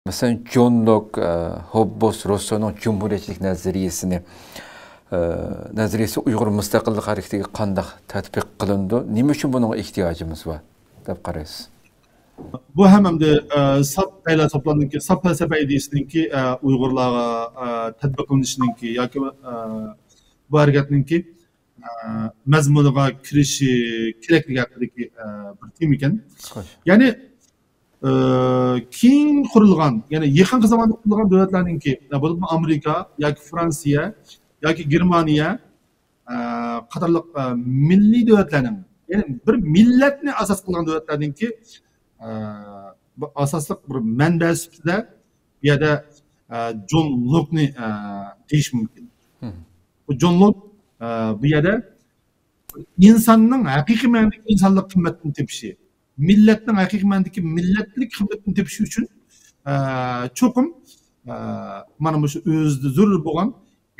Mesela John Locke, Hobbes, Rousseau'nun cumhuriyetçilik nazariyesi Uyghur müstakillik hareketiga qanday tatbiq qilindi? Nima uchun bunga ehtiyojimiz var deb qaraysiz? Bu hem de sap felsefelerindeki, sap felsefe ideyasındaki Uygurlarga tatbiq qilinishninki yoki bu hareketninki mazmuniga kirishi kerakligi haqidagi bir tema ekan. Ya'ni keng qurilgan, ya'ni yaqin zamonda qurilgan davlatlarninki, bo'lib Amerika yoki Fransiya yoki Germaniya qatorliq milliy davlatlarning, ya'ni bir millatni asos qilgan davlatlarninki bu asosliq bir manba sifatida bu yerda John Locke'ni deyish mumkin. Bu John Locke bu yerda insonning haqiqiy ma'nodagi insonlik qimmatini tepishi, millatning haqiqiy ma'nodagi millatlik qimmatini tepishi uchun cho'qim mana bu o'zida zarur bo'lgan,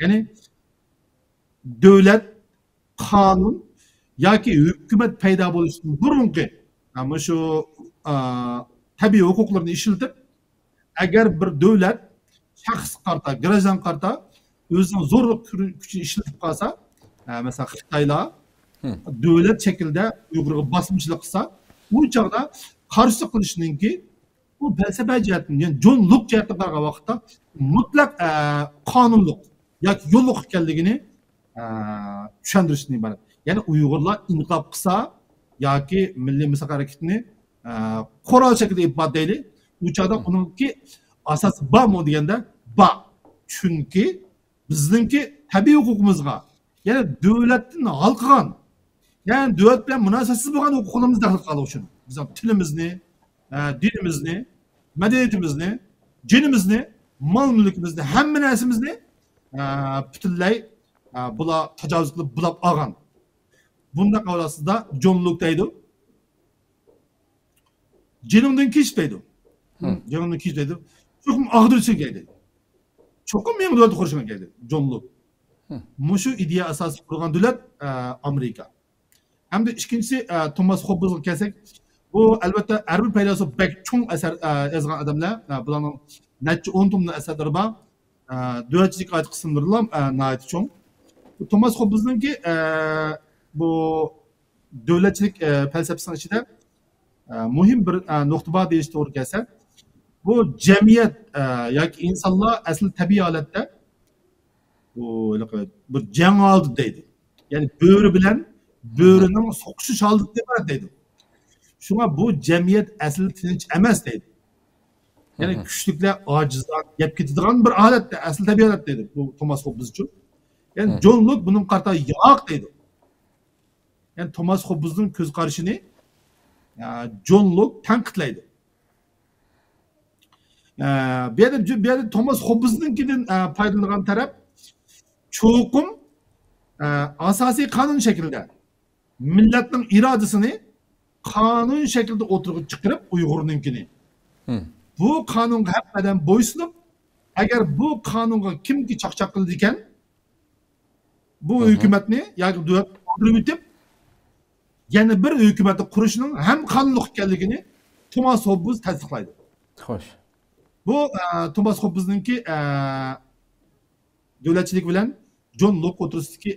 ya'ni davlat, qonun yoki hukumat paydo bo'lishidan burungi mana shu tabiiy huquqlarni ishlatib, agar bir davlat shaxs qarta, grajdan qarta o'zining zo'rlik kuchini ishlatib qolsa, mesela Xitoylar davlat shaklida Uyg'urga bosimchilik qilsa, u chog'da qarshi qilishninki bu falsafa jihatdan, ya'ni John Locke jihatdan qaragan vaqtda mutlaq qonunliq yoki yo'lliq ekanligini tushuntirishni iborat. Ya'ni Uyg'urlar inqilob qilsa yoki milliy musaqqar harakatini qo'ral shaklda ifodayli, u chog'da uningki asosi bormi deganda bor. Chunki bizningki tabiiy huquqimizga, ya'ni davlatdan halqagan, ya'ni davlat bilan munosabatsiz bo'lgan huquqlarimizni daxl qilgan uchun biz tilimizni, dinimizni, madaniyatimizni, jinimizni, mol mulkimizni, hamma narsamizni butunlay bular tajovuz qilib bulab olgan. Bunda qavlasida John Locke deydi. Jinimdan kechmaydi. Jinimdan kechmaydi. Cho'qim og'dirishga keldi. Cho'qim men davlat qurishga keldi. John Locke. Mushu ideya asosi qurgan davlat Amerika. Hamda ikkinchisi Thomas Hobbesga kelsak, bu albatta har bir faylasuf bek cho'ng asar yozgan odamlar, bularning necha 10 tomli asarlari bor. Davlatchilik oid qismlari nihoyat cho'ng. Thomas Hobbes'ninki bu davlatchilik felsefasining ichida muhim bir nuqta bor deyish to'g'ri kelsa, bu jamiyat yoki insonlar asli tabiiy holatda bu bir jang oldi deydi. Ya'ni bo'ri bilan bo'rining so'qishish oldi deb deydi. Shunga bu jamiyat asli tinch emas deydi. Ya'ni kuchliklar ojizlar yeb ketadigan bir holatda, asli tabiiy holat deydi bu Thomas Hobbes uchun. Yani John Locke bunun qarta yo'q deydi. Yani Thomas Hobbes'ning ko'z qarashini John Locke tanqidlaydi. Bu yerda Thomas Hobbes'ninkidan foydalangan taraf cho'qim asosiy qonun shaklida millatning irodasini qonun shaklida o'tirg'i chiqarib Uyg'urninkini. Bu qonunga haqiqatan bo'ysunib, agar bu qonunga kimki chaqchaq qildi ekan, bu hükümetni yoki davlat qoldirib o'tib, yana bir hukumatni qurishning ham qonunliq ekanligini Thomas Hobbes tasdiqlaydi. Xo'sh. Bu Thomas Hobbes'ninki davlatchilik bilan John Locke o'tirisidagi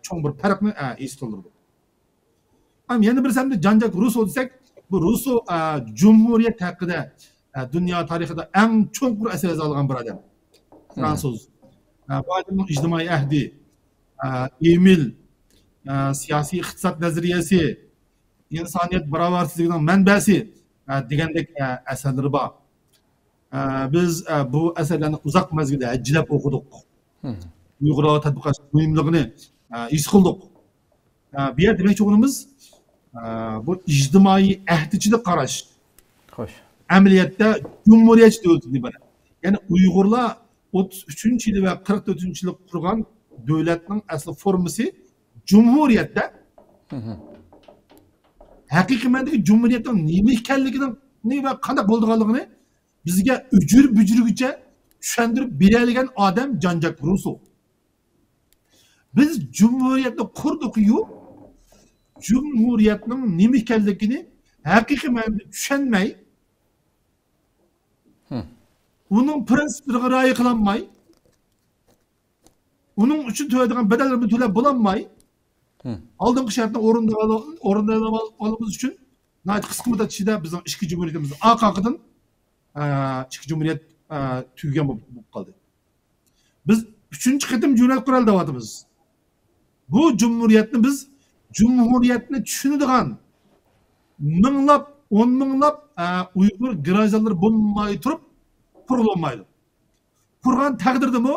cho'ng bir farqni es qoldirdi. Ham yana bir samda Jean-Jacques Rousseau desak, bu Rousseau Cumhuriyet haqida dunyo tarixida eng cho'nqur asar yozgan bir odam. Fransuz. Bu odamning ijtimoiy ahdi, Emil, siyasi iqtisod nazariyasi, insoniyat barobarsizligining manbasi degandek asarlari bor. Biz bu asarlarni uzoq mazgilda ajrab o'qidik. Uyg'urlarga tatbiq qilish muhimligini his qildik. Bu yerda demoqchi bo'lganimiz bu ijtimoiy ahdichilik qarash. Xo'sh. Amaliyotda jumhuriyatchi davlatdan iborat. Ya'ni Uyg'urlar 33-yil va 44-yil qurgan davlatning asli formasi cumhuriyetda haqiqiy ma'nodagi cumhuriyetning nima ekanligini va qanday bo'lganligini bizga bücürgüçe tushuntirib beradigan odam Jean-Jacques Rousseau. Biz cumhuriyetni qurdik-yu, cumhuriyetning nima ekanligini haqiqiy ma'noda tushunmay Onun prensiplerine raya kılanmay, onun için töylediğin bedellerini töle bulanmay, aldığın şartını orundayalımız için nait kısmı müddet içinde bizim işki cumhuriyetimiz akakıdın işki cumhuriyet tüygen bu kaldı. Biz 3. kıtım cumhuriyet kural davatımız. Bu cumhuriyetini biz cumhuriyetini düşünüdüğün mınlap, 10 mınlap Uygur girajaları bulunmayı turup kurulmaydı. Kurgan takdirdi mi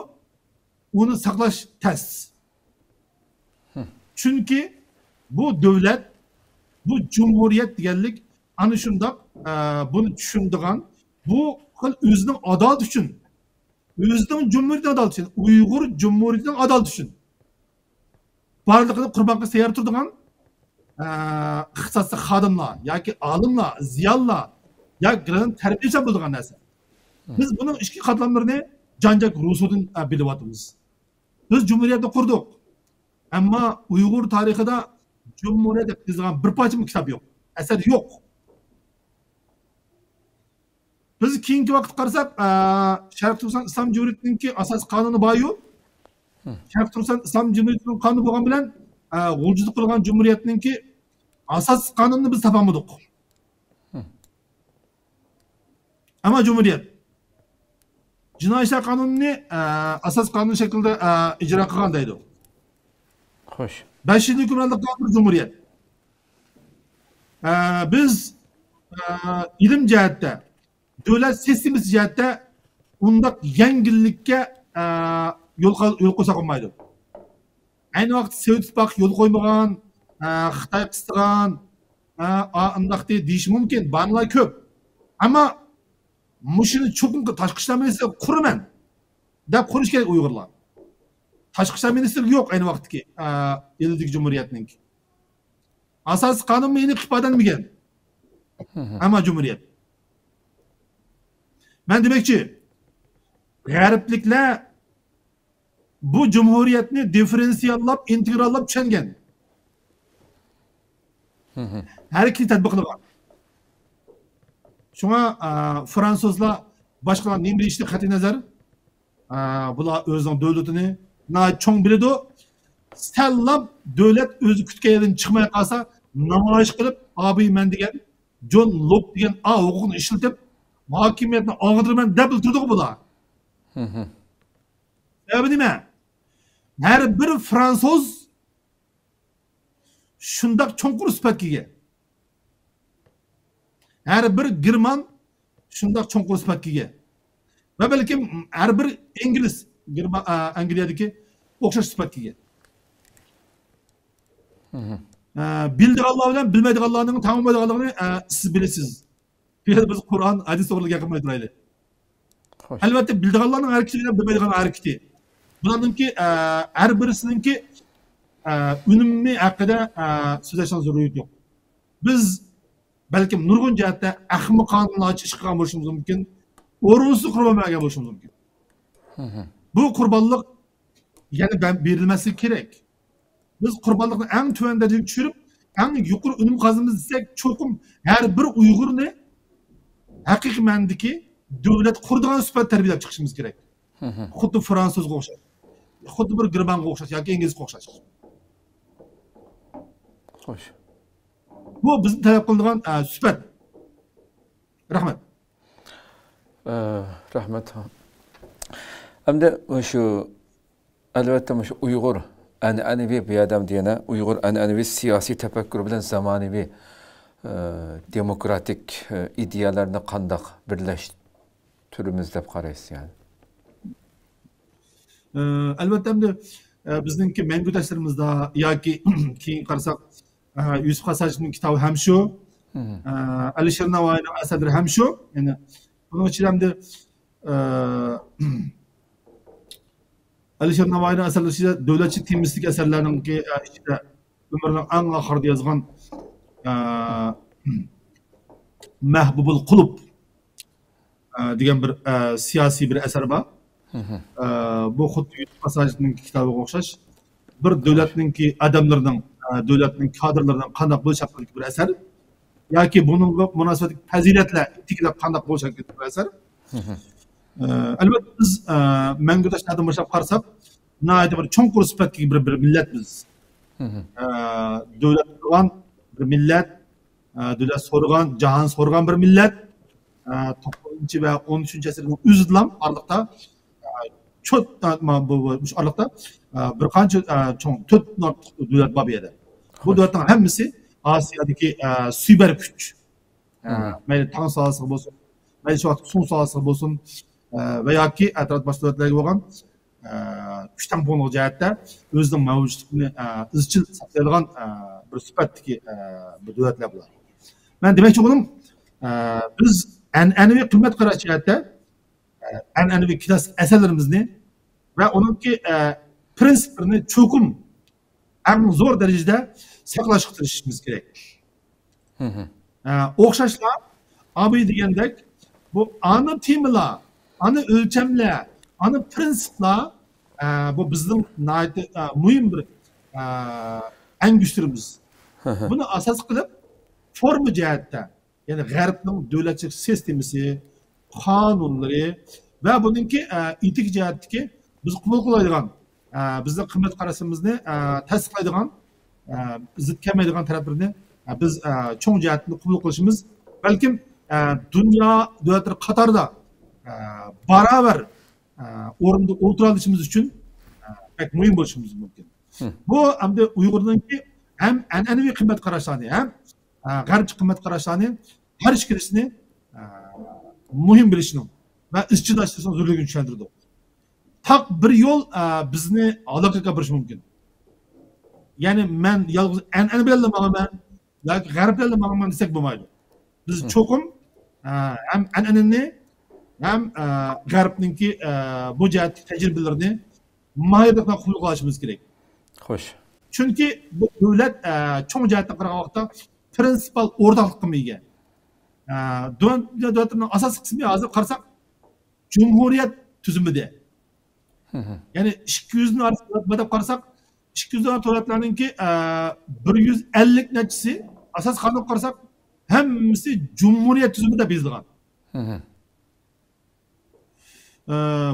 onu saklaş ters. Çünkü bu devlet, bu cumhuriyet diyenlik anı şunda bunu düşündüğün bu özünün adalet için, özünün cumhuriyetin adalet için, Uygur cumhuriyetinin adalet için. Barlıqını kurbanqa seyir turduğun ixtisaslı xadımla, yoki alimla, ziyalla, yoki terbiyesi bulduğun narsa. Biz bunun iki katlamlarını Jean-Jacques Rousseau'dan biliyoruz. Biz cumhuriyeti kurduk. Ama Uygur tarihinde cumhuriyet yazılan bir parça kitap yok. Eser yok. Biz keyingi vaqt qarasak, Şarq Turkiston İslam Cumhuriyeti'ninki asas kanunu bayu. Şarq Turkiston İslam Cumhuriyeti'nin kanunu bo'lgan bilan, g'uljilik qilgan cumhuriyetninki asas kanununu biz topamadik. Ama cumhuriyet Jinoiy ish qonunini asas qonun shaklida ijro qilgan deydi. Xo'sh. 5 yil hukmronlik qilgan cumhuriyet. Biz ilim jihatda, davlat sistemasi jihatda undaq yangilikka yo'l qo'ysa olmaydi. Ayni vaqt Sovet ittifoqi yo'l qo'ymagan, Xitoy qistirgan, undaq deyish mumkin, barlar ko'p. Ammo mushuni cho'qin tashqi ishlar ministri quraman deb qurish kerak Uyg'urlar. Tashqi ishlar ministri yo'q ayni vaqtdagi eldagi cumhuriyetning. Asosiy qonun meni ifodalanmagan. Ammo cumhuriyet. Ben demakchi, g'arbliklar bu cumhuriyetni differensiyallab, integrallab tushungan. Har ikki tatbiq qilgan. Şuna Fransızlar başkalar ne bilişti qat'iy nazar. Bular o'zining davlatini cho'ng biladi. Sallab davlat o'zi kutgan yerdan chiqmay qolsa, namoyish qilib, "Abi men degan John Locke degan huquqni ishlatib, hokimiyatni og'dirman" deb turdi bular. Sababi nima? Har bir Fransuz shundoq cho'nqur sifatga ega. Her bir German şundak çoğun sifatkiga. Ve belki her bir İngiliz Angliyadaki okşaş sifatkiga. Bildik Allah bilen bilmedik Allah'ın tanımadık Allah'ını siz bilirsiniz. Biz Kur'an hadis doğruluğu yakınmayı duraylı. Elbette bildik Allah'ın hareketi bilen bilmedik Allah'ın hareketi. Bunların ki her birisininki ünümlü hakkında söz açan zorluğu yok. Biz belki nurgun jihatda ahmoq qonunlarcha ish qilgan bo'lishimiz mumkin, o'rinsiz qurbonlarga bo'lishimiz mumkin. Bu qurbonlik yana berilmesi kerak. Biz qurbonlikni eng tuvan darajaga tushirib, eng yuqori unum qazimiz desak, cho'qim har bir Uyg'urni haqiqiy ma'nodagi davlat quradigan sifat tarbiyalab chiqishimiz kerak. Xuddi fransuzga o'xshash, xuddi bir germanga o'xshash yoki inglizga o'xshash. Xo'sh. Bu bizim talep kıldığın süper. Rahmet. Rahmet. Hem de şu elbette şu Uygur annevi bir adam diyene Uygur annevi siyasi tefekkür bilen zamanevi demokratik ideyalarını kandak birleştirimiz dep qaraysiz yani. Elbette hem de bizimki mengüdaşlarımızda yoki keyin qarasak Yusuf Hasajning kitobi ham shu, Alisher Navoiyning asarlari ham shu. Yani bunun için hem de Alisher Navoiyning asarlari ichida davlatchi temizlik asarlarining ichida umrining eng oxirida yozgan Mahbubul Qulub degan bir siyosiy bir asar bor. Bu xuddi Yusuf Hasajning kitobiga o'xshash bir davlatningki odamlarning devletinin kadrlarından kandak buluş hakkında bir eser. Ya ki bunun münasebetli faziletle tikilip kandak buluş hakkında bir eser. Albatta biz mangu tashlardan boshlab qarasak, nihoyatda bir cho'nqur sifatli bir millat biz. Davlat qurgan bir millat, davlat so'rgan, jahon so'rgan bir millat. 9 va 13 asrning o'zida orliqda cho't bu orliqda bir qancha cho'ng 4 davlat bor edi. Bu davlatning hammasi Osiyodagi suybar kuch. Mayli tang sohasi bo'lsin, mayli shu suv sohasi bo'lsin va yoki atrof boshqa davlatlarga bo'lgan kuch tamponlik jihatda o'zining mavjudligini izchil saqlaydigan bir sifatdagi bir davlatlar bular. Men demoqchi bo'ldim, biz an'anaviy qimmat qarash jihatda an'anaviy klassik asarlarimizni va uningki prinsiplarini cho'qim eng zo'r darajada saqlashga tirishishimiz kerak. O'xshashlar, abi degandek, bu ana temalar, ana o'lchamlar, ana prinsiplar bu bizning muhim bir angusturimiz. Buni asos qilib forma jihatda, ya'ni g'arbning davlatchilik sistemasi, qonunlari va buningki etik jihatdagi biz qabul qiladigan, bizning qimmat qarashimizni tasdiqlaydigan, zid kelmaydigan taraflarni biz cho'ng jihatni qabul qilishimiz, balkim dunyo davlatlari qatorida barobar o'rinda o'tira olishimiz uchun pek muhim bo'lishimiz mumkin. Bu hamda Uyg'urninki ham an'anaviy qimmat qarashlarni, ham g'arbchi qimmat qarashlarni har ikkilisini muhim bilishning va izchil tashlashning zo'rligini tushuntirdi. Tak bir yo'l bizni aloqaga keltirishi mumkin. Ya'ni men yolg'iz an'ana bilan manaman yoki g'arb bilan manaman desak bo'lmaydi. Biz cho'qim ham an'anani ham g'arbninki bu jihatdagi tajribalarini mayda qabul qilishimiz kerak. Xo'sh. Chunki bu davlat cho'ng jihatdan qaragan vaqtda prinsipal o'rtoqlikqa ega. Davlatning asosiy qismi hozir qarasak jumhuriyat tuzumida. Ya'ni 200 ni orasida qarasak 200 dan davlatlarningki 150 nachisi asos qonun qarasak hammasi jumhuriyat tuzumida bezilgan.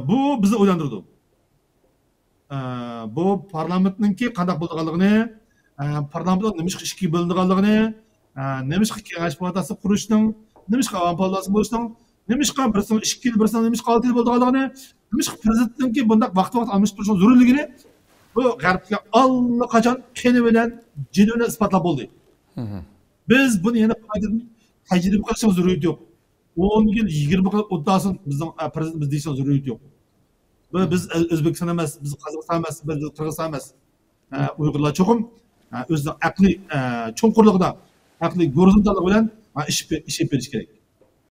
Bu bizni o'ylantirdi. Bu parlamentninki qanday bo'lganligini, parlamentning nima ishga bo'linganligini, nima ishga kengash palatasi qurishning, nima ishga avam palatasi bo'lishning, nima ishga birsin 2 yil, birsin nima ishga 6 yil bo'lganligini, nima ishga prezidentninki bunday vaqt-vaqt almashib turishning zarurligini bu g'arbga allaqachon qeni bilan jiddiy bilan isbotlab bo'ldi. Biz buni yana tajriba qilishimiz zaruriyat yo'q. 10 yil 20 yil o'tdasin bizning prezidentimiz deyishimiz zaruriyat yo'q. Biz O'zbekiston emas, biz Qozog'iston emas, biz Qirg'iziston emas. Uyg'urlar cho'qim o'zining aqliy cho'nqurligida, aqliy go'rizontallik bilan ish berish kerak.